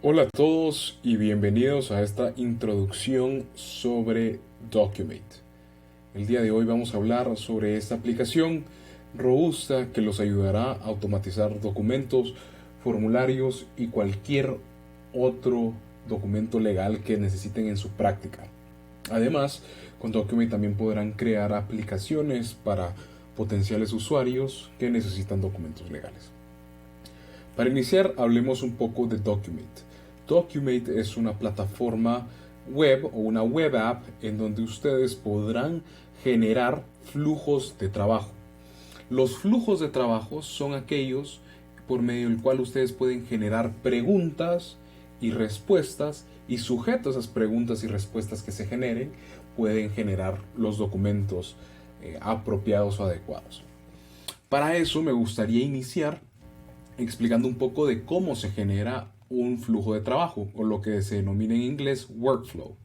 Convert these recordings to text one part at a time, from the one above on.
Hola a todos y bienvenidos a esta introducción sobre Documate. El día de hoy vamos a hablar sobre esta aplicación robusta que los ayudará a automatizar documentos, formularios y cualquier otro documento legal que necesiten en su práctica. Además, con Documate también podrán crear aplicaciones para potenciales usuarios que necesitan documentos legales. Para iniciar, hablemos un poco de Documate. Documate es una plataforma web o una web app en donde ustedes podrán generar flujos de trabajo. Los flujos de trabajo son aquellos por medio del cual ustedes pueden generar preguntas y respuestas, y sujeto a esas preguntas y respuestas que se generen, pueden generar los documentos apropiados o adecuados. Para eso me gustaría iniciar explicando un poco de cómo se genera un flujo de trabajo, o lo que se denomina en inglés workflow.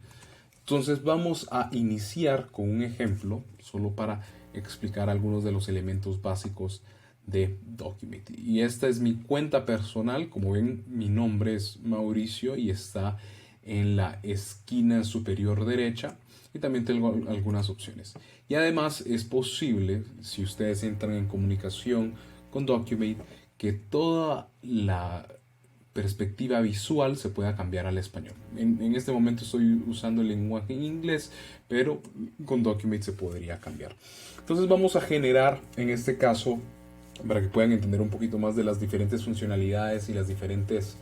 Entonces vamos a iniciar con un ejemplo, solo para explicar algunos de los elementos básicos de Documate. Y esta es mi cuenta personal. Como ven, mi nombre es Mauricio y está en la esquina superior derecha. Y también tengo algunas opciones. Y además es posible, si ustedes entran en comunicación con Documate, que toda la perspectiva visual se pueda cambiar al español. En este momento estoy usando el lenguaje en inglés, pero con Documate se podría cambiar. Entonces vamos a generar, en este caso, para que puedan entender un poquito más de las diferentes funcionalidades y las diferentes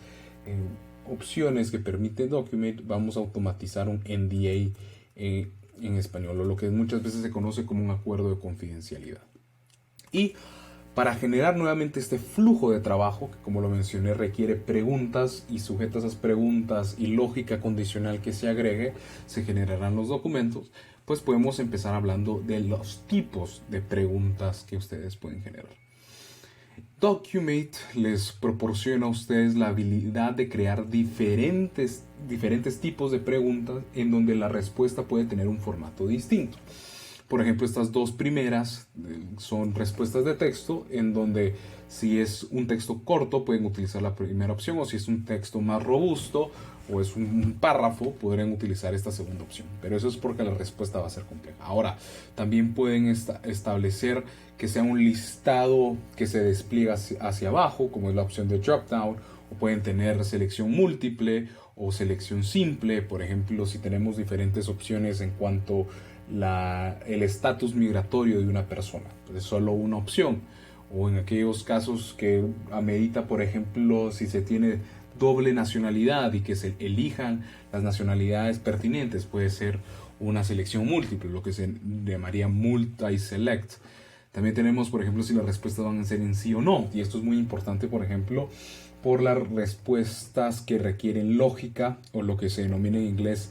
opciones que permite Documate, vamos a automatizar un NDA en español, o lo que muchas veces se conoce como un acuerdo de confidencialidad. Y para generar nuevamente este flujo de trabajo, que como lo mencioné requiere preguntas, y sujeto a esas preguntas y lógica condicional que se agregue, se generarán los documentos, pues podemos empezar hablando de los tipos de preguntas que ustedes pueden generar. Documate les proporciona a ustedes la habilidad de crear diferentes tipos de preguntas en donde la respuesta puede tener un formato distinto. Por ejemplo, estas dos primeras son respuestas de texto, en donde si es un texto corto pueden utilizar la primera opción, o si es un texto más robusto o es un párrafo, podrían utilizar esta segunda opción. Pero eso es porque la respuesta va a ser compleja. Ahora, también pueden establecer que sea un listado que se despliega hacia abajo, como es la opción de dropdown, o pueden tener selección múltiple o selección simple. Por ejemplo, si tenemos diferentes opciones en cuanto el estatus migratorio de una persona, pues es solo una opción. O en aquellos casos que amerita, por ejemplo, si se tiene doble nacionalidad y que se elijan las nacionalidades pertinentes, puede ser una selección múltiple, lo que se llamaría multi-select. También tenemos, por ejemplo, si las respuestas van a ser en sí o no, y esto es muy importante, por ejemplo, por las respuestas que requieren lógica, o lo que se denomina en inglés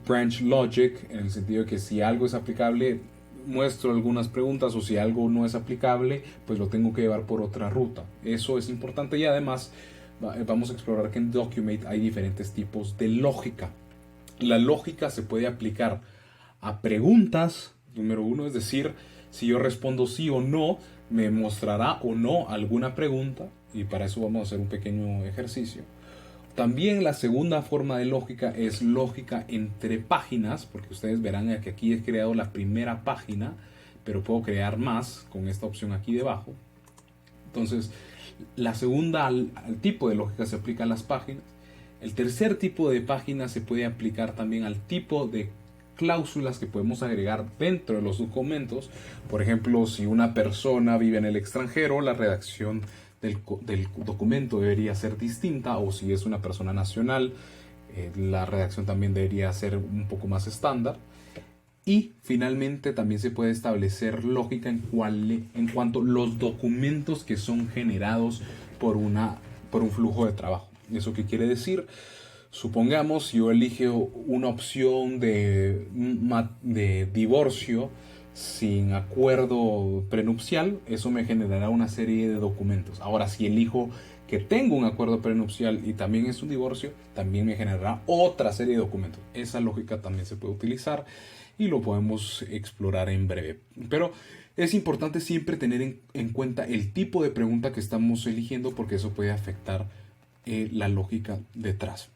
branch logic, en el sentido de que si algo es aplicable, muestro algunas preguntas, o si algo no es aplicable, pues lo tengo que llevar por otra ruta. Eso es importante. Y además vamos a explorar que en Documate hay diferentes tipos de lógica. La lógica se puede aplicar a preguntas, número uno, es decir, si yo respondo sí o no, me mostrará o no alguna pregunta, y para eso vamos a hacer un pequeño ejercicio. También la segunda forma de lógica es lógica entre páginas, porque ustedes verán que aquí he creado la primera página, pero puedo crear más con esta opción aquí debajo. Entonces, la segunda al tipo de lógica se aplica a las páginas. El tercer tipo de página se puede aplicar también al tipo de cláusulas que podemos agregar dentro de los documentos. Por ejemplo, si una persona vive en el extranjero, la redacción del documento debería ser distinta, o si es una persona nacional, la redacción también debería ser un poco más estándar. Y finalmente también se puede establecer lógica en cuanto a los documentos que son generados por un flujo de trabajo. ¿Eso qué quiere decir? Supongamos yo elijo una opción de divorcio sin acuerdo prenupcial, eso me generará una serie de documentos. Ahora, si elijo que tengo un acuerdo prenupcial y también es un divorcio, también me generará otra serie de documentos. Esa lógica también se puede utilizar y lo podemos explorar en breve. Pero es importante siempre tener en cuenta el tipo de pregunta que estamos eligiendo, porque eso puede afectar la lógica detrás.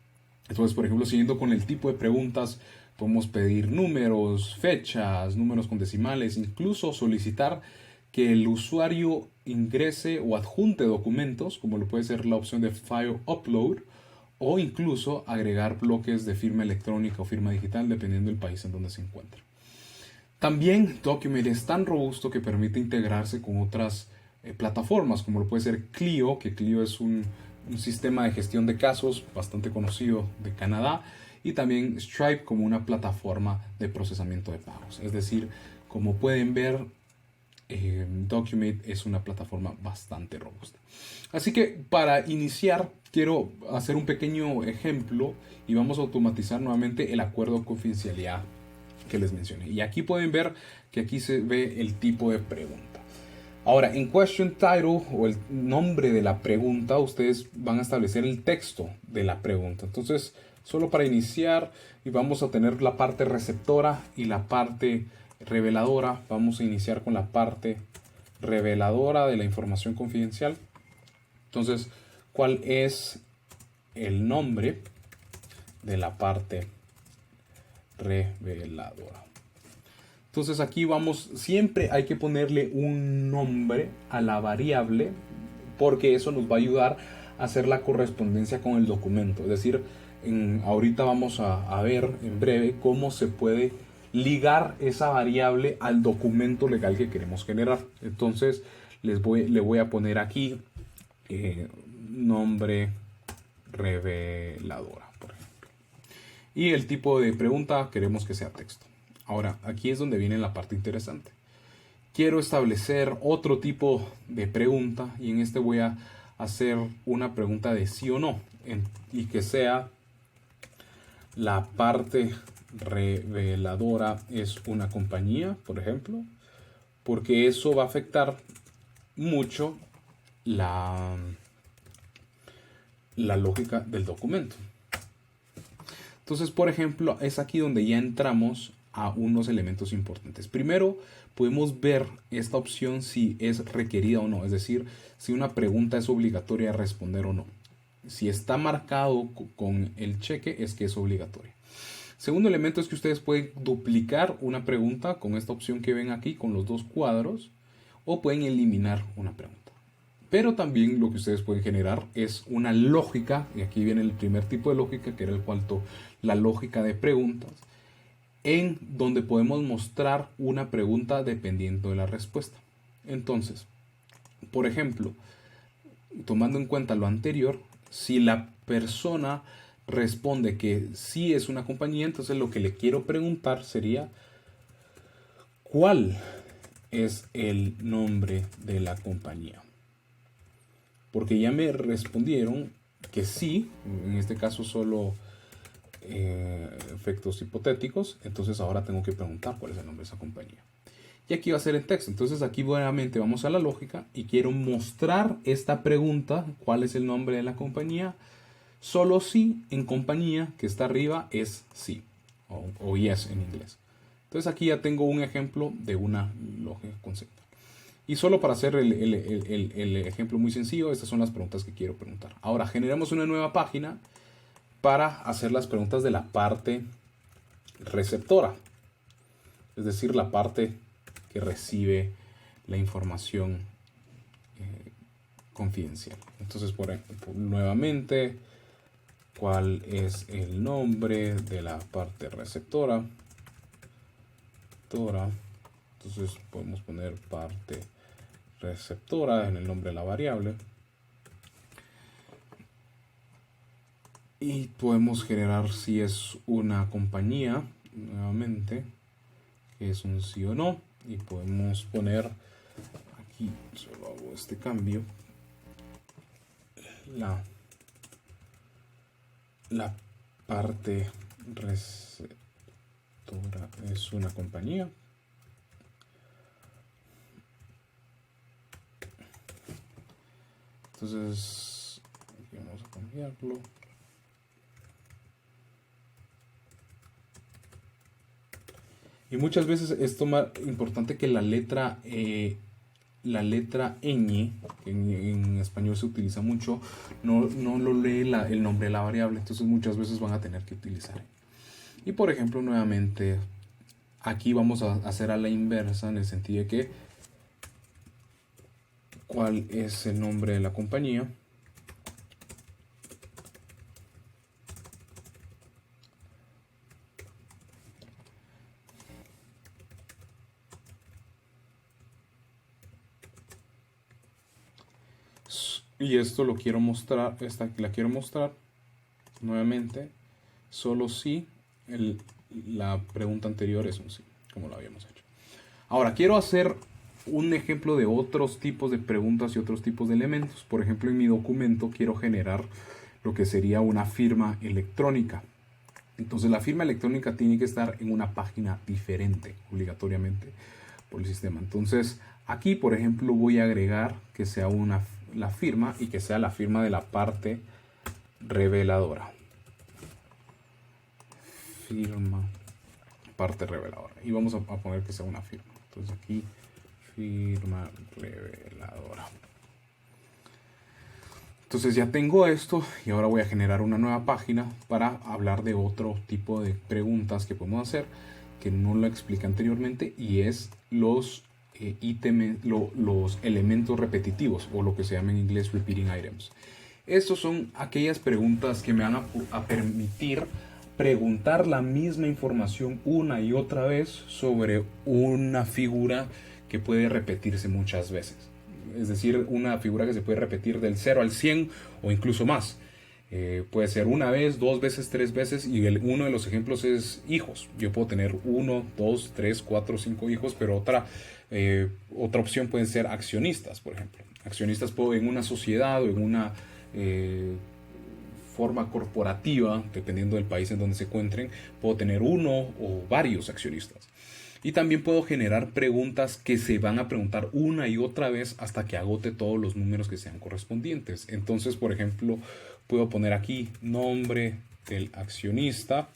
Entonces, por ejemplo, siguiendo con el tipo de preguntas, podemos pedir números, fechas, números con decimales, incluso solicitar que el usuario ingrese o adjunte documentos, como lo puede ser la opción de File Upload, o incluso agregar bloques de firma electrónica o firma digital, dependiendo del país en donde se encuentre. También Document es tan robusto que permite integrarse con otras plataformas, como lo puede ser Clio, que Clio es un sistema de gestión de casos bastante conocido de Canadá, y también Stripe como una plataforma de procesamiento de pagos. Es decir, como pueden ver, Documate es una plataforma bastante robusta. Así que para iniciar quiero hacer un pequeño ejemplo y vamos a automatizar nuevamente el acuerdo de confidencialidad que les mencioné. Y aquí pueden ver que aquí se ve el tipo de pregunta. Ahora, en Question Title o el nombre de la pregunta, ustedes van a establecer el texto de la pregunta. Entonces, solo para iniciar, y vamos a tener la parte receptora y la parte reveladora. Vamos a iniciar con la parte reveladora de la información confidencial. Entonces, ¿cuál es el nombre de la parte reveladora? Entonces aquí vamos, siempre hay que ponerle un nombre a la variable porque eso nos va a ayudar a hacer la correspondencia con el documento. Es decir, ahorita vamos a ver en breve cómo se puede ligar esa variable al documento legal que queremos generar. Entonces le voy a poner aquí nombre reveladora, por ejemplo. Y el tipo de pregunta queremos que sea texto. Ahora, aquí es donde viene la parte interesante. Quiero establecer otro tipo de pregunta y en este voy a hacer una pregunta de sí o no y que sea la parte reveladora es una compañía, por ejemplo, porque eso va a afectar mucho la lógica del documento. Entonces, por ejemplo, es aquí donde ya entramos a unos elementos importantes. Primero, podemos ver esta opción si es requerida o no, es decir, si una pregunta es obligatoria responder o no. Si está marcado con el cheque, es que es obligatoria. Segundo elemento es que ustedes pueden duplicar una pregunta con esta opción que ven aquí, con los dos cuadros, o pueden eliminar una pregunta. Pero también lo que ustedes pueden generar es una lógica, y aquí viene el primer tipo de lógica, que era el cuarto, la lógica de preguntas, en donde podemos mostrar una pregunta dependiendo de la respuesta. Entonces, por ejemplo, tomando en cuenta lo anterior, si la persona responde que sí es una compañía, entonces lo que le quiero preguntar sería ¿cuál es el nombre de la compañía? Porque ya me respondieron que sí, en este caso solo efectos hipotéticos, entonces ahora tengo que preguntar cuál es el nombre de esa compañía. Y aquí va a ser en texto, entonces aquí nuevamente vamos a la lógica y quiero mostrar esta pregunta, cuál es el nombre de la compañía, solo si en compañía que está arriba es sí, o yes en inglés. Entonces aquí ya tengo un ejemplo de una lógica conceptual. Y solo para hacer el ejemplo muy sencillo, estas son las preguntas que quiero preguntar. Ahora generamos una nueva página para hacer las preguntas de la parte receptora, es decir, la parte que recibe la información confidencial. Entonces, nuevamente, ¿cuál es el nombre de la parte receptora? Entonces podemos poner parte receptora en el nombre de la variable. Y podemos generar si es una compañía, nuevamente, que es un sí o no. Y podemos poner, aquí solo hago este cambio, la parte receptora es una compañía. Entonces, aquí vamos a cambiarlo. Y muchas veces es importante que la letra la letra ñ, que en español se utiliza mucho, no lo lee el nombre de la variable, entonces muchas veces van a tener que utilizar. Y por ejemplo, nuevamente, aquí vamos a hacer a la inversa, en el sentido de que cuál es el nombre de la compañía. Y esto lo quiero mostrar, la quiero mostrar nuevamente, solo si la pregunta anterior es un sí, como lo habíamos hecho. Ahora, quiero hacer un ejemplo de otros tipos de preguntas y otros tipos de elementos. Por ejemplo, en mi documento quiero generar lo que sería una firma electrónica. Entonces, la firma electrónica tiene que estar en una página diferente, obligatoriamente, por el sistema. Entonces, aquí, por ejemplo, voy a agregar que sea la firma y que sea la firma de la parte reveladora. Firma, parte reveladora. Y vamos a poner que sea una firma. Entonces aquí, firma reveladora. Entonces ya tengo esto y ahora voy a generar una nueva página para hablar de otro tipo de preguntas que podemos hacer que no lo expliqué anteriormente, y es los los elementos repetitivos, o lo que se llama en inglés repeating items. Estos son aquellas preguntas que me van a permitir preguntar la misma información una y otra vez sobre una figura que puede repetirse muchas veces. Es decir, una figura que se puede repetir del 0 al 100 o incluso más. Puede ser una vez, dos veces, tres veces, y uno de los ejemplos es hijos. Yo puedo tener 1, 2, 3, 4, 5 hijos, pero otra opción pueden ser accionistas, por ejemplo. Accionistas puedo en una sociedad o en una forma corporativa, dependiendo del país en donde se encuentren, puedo tener uno o varios accionistas. Y también puedo generar preguntas que se van a preguntar una y otra vez hasta que agote todos los números que sean correspondientes. Entonces, por ejemplo, puedo poner aquí nombre del accionista,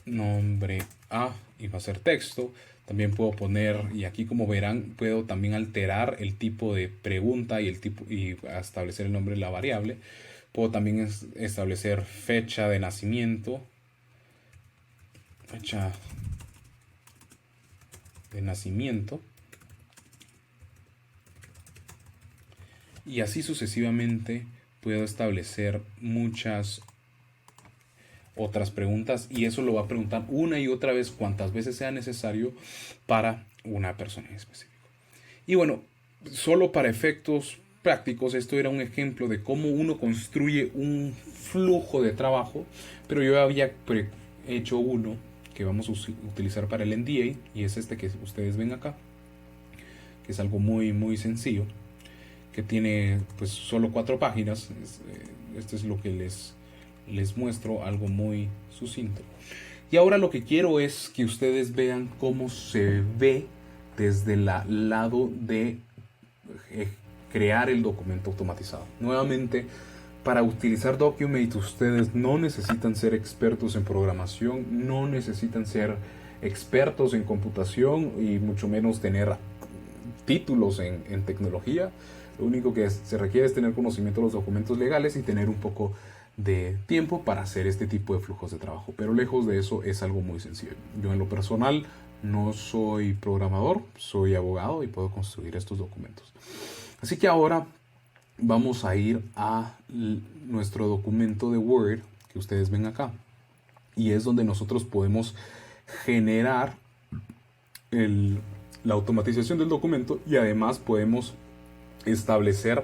nombre A, y va a ser texto. También puedo poner, y aquí como verán, puedo también alterar el tipo de pregunta y establecer el nombre de la variable. Puedo también establecer fecha de nacimiento, y así sucesivamente puedo establecer muchas otras preguntas, y eso lo va a preguntar una y otra vez cuantas veces sea necesario para una persona en específico. Y bueno, solo para efectos prácticos, esto era un ejemplo de cómo uno construye un flujo de trabajo, pero yo había hecho uno que vamos a utilizar para el NDA, y es este que ustedes ven acá, que es algo muy muy sencillo, que tiene pues solo 4 páginas. Esto es lo que les muestro, algo muy sucinto. Y ahora lo que quiero es que ustedes vean cómo se ve desde el lado de crear el documento automatizado. Nuevamente, para utilizar Documate ustedes no necesitan ser expertos en programación, no necesitan ser expertos en computación y mucho menos tener títulos en tecnología. Lo único que se requiere es tener conocimiento de los documentos legales y tener un poco de tiempo para hacer este tipo de flujos de trabajo. Pero lejos de eso es algo muy sencillo. Yo en lo personal no soy programador, soy abogado y puedo construir estos documentos. Así que ahora vamos a ir a nuestro documento de Word que ustedes ven acá. Y es donde nosotros podemos generar la automatización del documento, y además podemos establecer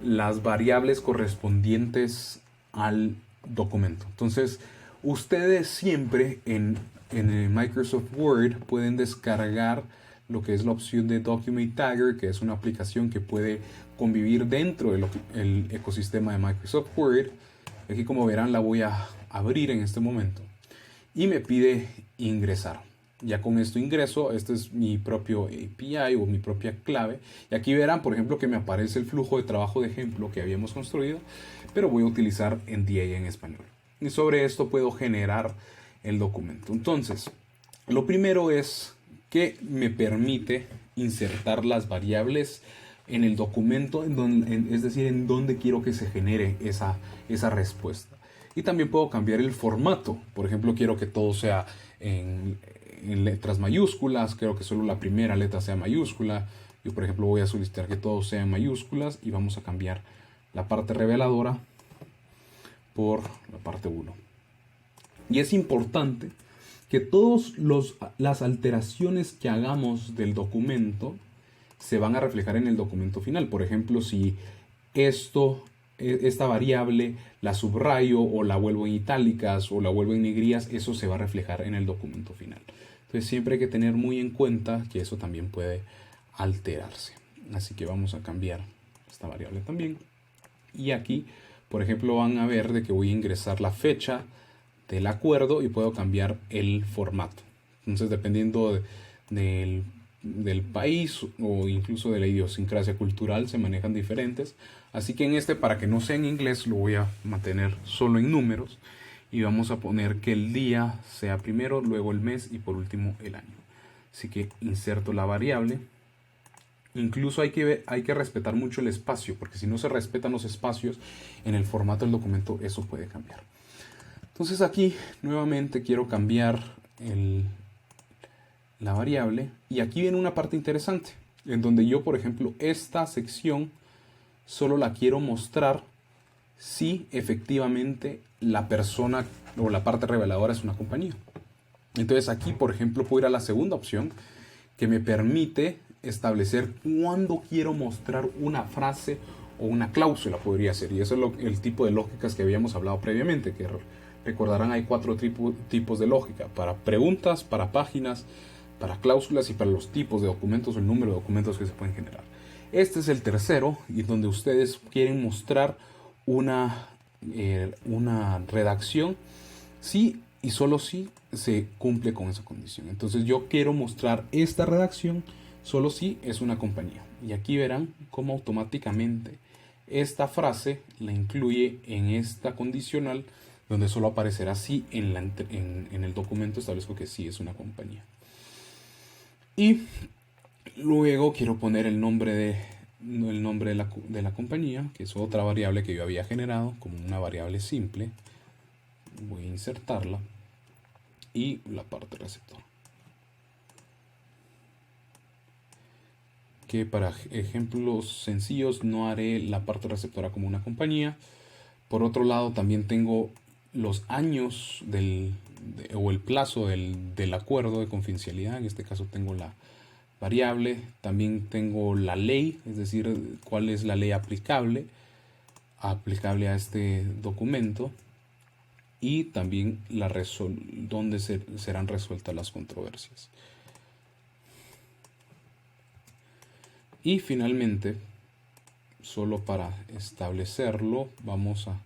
las variables correspondientes al documento. Entonces, ustedes siempre en Microsoft Word pueden descargar lo que es la opción de Document Tagger, que es una aplicación que puede convivir dentro del ecosistema de Microsoft Word. Aquí, como verán, la voy a abrir en este momento y me pide ingresar. Ya con esto ingreso, este es mi propio API o mi propia clave. Y aquí verán, por ejemplo, que me aparece el flujo de trabajo de ejemplo que habíamos construido, pero voy a utilizar NDA en español. Y sobre esto puedo generar el documento. Entonces, lo primero es que me permite insertar las variables en el documento, es decir, en donde quiero que se genere esa respuesta. Y también puedo cambiar el formato. Por ejemplo, quiero que todo sea en letras mayúsculas, quiero que solo la primera letra sea mayúscula. Yo, por ejemplo, voy a solicitar que todo sea en mayúsculas y vamos a cambiar la parte reveladora por la parte 1. Y es importante que todas las alteraciones que hagamos del documento se van a reflejar en el documento final. Por ejemplo, si esta variable la subrayo o la vuelvo en itálicas o la vuelvo en negrías, eso se va a reflejar en el documento final. Entonces siempre hay que tener muy en cuenta que eso también puede alterarse. Así que vamos a cambiar esta variable también. Y aquí, por ejemplo, van a ver de que voy a ingresar la fecha del acuerdo y puedo cambiar el formato. Entonces, dependiendo del país o incluso de la idiosincrasia cultural, se manejan diferentes. Así que en este, para que no sea en inglés, lo voy a mantener solo en números. Y vamos a poner que el día sea primero, luego el mes y por último el año. Así que inserto la variable. Incluso hay que respetar mucho el espacio, porque si no se respetan los espacios en el formato del documento, eso puede cambiar. Entonces aquí nuevamente quiero cambiar la variable. Y aquí viene una parte interesante, en donde yo, por ejemplo, esta sección solo la quiero mostrar si efectivamente la persona o la parte reveladora es una compañía. Entonces aquí, por ejemplo, puedo ir a la segunda opción, que me permite establecer cuándo quiero mostrar una frase o una cláusula, podría ser. Y eso es el tipo de lógicas que habíamos hablado previamente, que recordarán, hay 4 tipos de lógica: para preguntas, para páginas, para cláusulas y para los tipos de documentos o el número de documentos que se pueden generar. Este es el tercero, y donde ustedes quieren mostrar una redacción si y solo si se cumple con esa condición. Entonces yo quiero mostrar esta redacción solo si es una compañía. Y aquí verán cómo automáticamente esta frase la incluye en esta condicional, donde solo aparecerá si en el documento establezco que sí es una compañía. Y luego quiero poner el nombre de la compañía, que es otra variable que yo había generado como una variable simple. Voy a insertarla y la parte receptora, que para ejemplos sencillos no haré la parte receptora como una compañía. Por otro lado, también tengo los años o el plazo del acuerdo de confidencialidad. En este caso tengo la variable. También tengo la ley, es decir, cuál es la ley aplicable a este documento. Y también dónde serán resueltas las controversias. Y finalmente, solo para establecerlo, vamos a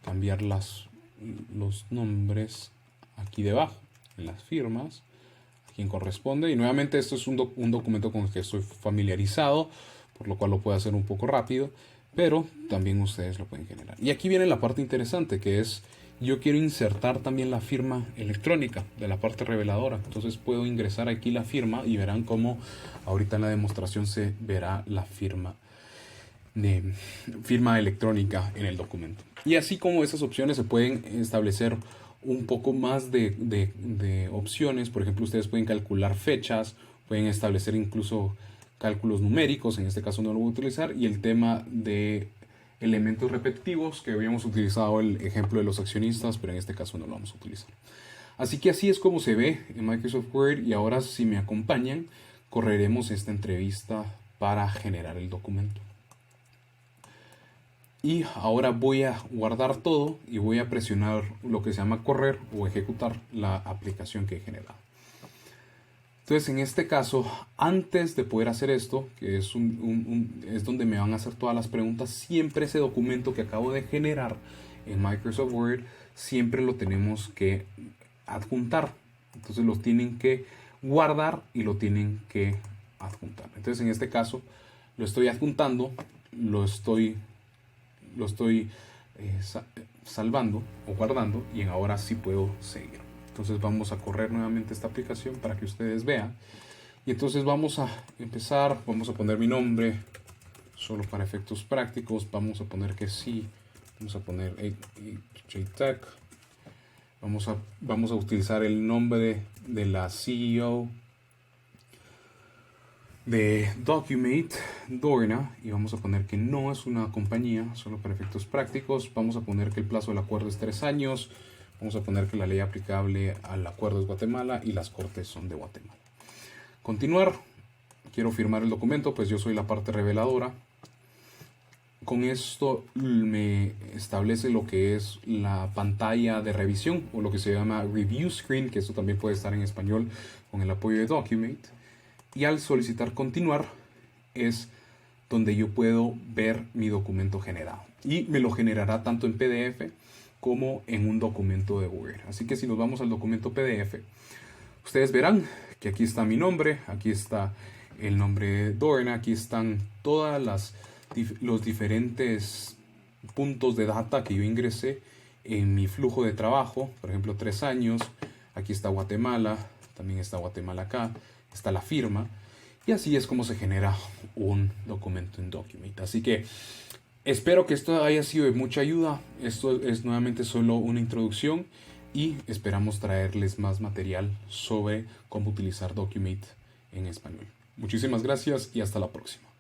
cambiar los nombres aquí debajo, en las firmas, a quien corresponde. Y nuevamente esto es un documento con el que estoy familiarizado, por lo cual lo puedo hacer un poco rápido, pero también ustedes lo pueden generar. Y aquí viene la parte interesante, que es: yo quiero insertar también la firma electrónica de la parte reveladora. Entonces puedo ingresar aquí la firma y verán cómo ahorita en la demostración se verá la firma electrónica en el documento. Y así como esas opciones, se pueden establecer un poco más de opciones. Por ejemplo, ustedes pueden calcular fechas, pueden establecer incluso cálculos numéricos. En este caso no lo voy a utilizar. Y el tema de elementos repetitivos, que habíamos utilizado el ejemplo de los accionistas, pero en este caso no lo vamos a utilizar. Así que así es como se ve en Microsoft Word. Y ahora, si me acompañan, correremos esta entrevista para generar el documento. Y ahora voy a guardar todo y voy a presionar lo que se llama correr o ejecutar la aplicación que he generado. Entonces, en este caso, antes de poder hacer esto, que es donde me van a hacer todas las preguntas, siempre ese documento que acabo de generar en Microsoft Word, siempre lo tenemos que adjuntar. Entonces lo tienen que guardar y lo tienen que adjuntar. Entonces, en este caso, lo estoy adjuntando, lo estoy salvando o guardando, y ahora sí puedo seguir. Entonces vamos a correr nuevamente esta aplicación para que ustedes vean. Y entonces vamos a empezar, vamos a poner mi nombre, solo para efectos prácticos, vamos a poner que sí, vamos a poner JTech, vamos a utilizar el nombre de la CEO de Documate, Dorna, y vamos a poner que no es una compañía, solo para efectos prácticos. Vamos a poner que el plazo del acuerdo es 3 años, vamos a poner que la ley aplicable al acuerdo es Guatemala y las cortes son de Guatemala. Continuar, quiero firmar el documento, pues yo soy la parte reveladora. Con esto me establece lo que es la pantalla de revisión o lo que se llama review screen, que esto también puede estar en español con el apoyo de Documate. Y al solicitar continuar es donde yo puedo ver mi documento generado. Y me lo generará tanto en PDF como en un documento de Word. Así que si nos vamos al documento PDF, ustedes verán que aquí está mi nombre, aquí está el nombre de Dorna, aquí están todas los diferentes puntos de data que yo ingresé en mi flujo de trabajo. Por ejemplo, 3 años, aquí está Guatemala, también está Guatemala acá, está la firma, y así es como se genera un documento en Documate. Así que espero que esto haya sido de mucha ayuda. Esto es nuevamente solo una introducción y esperamos traerles más material sobre cómo utilizar Documate en español. Muchísimas gracias y hasta la próxima.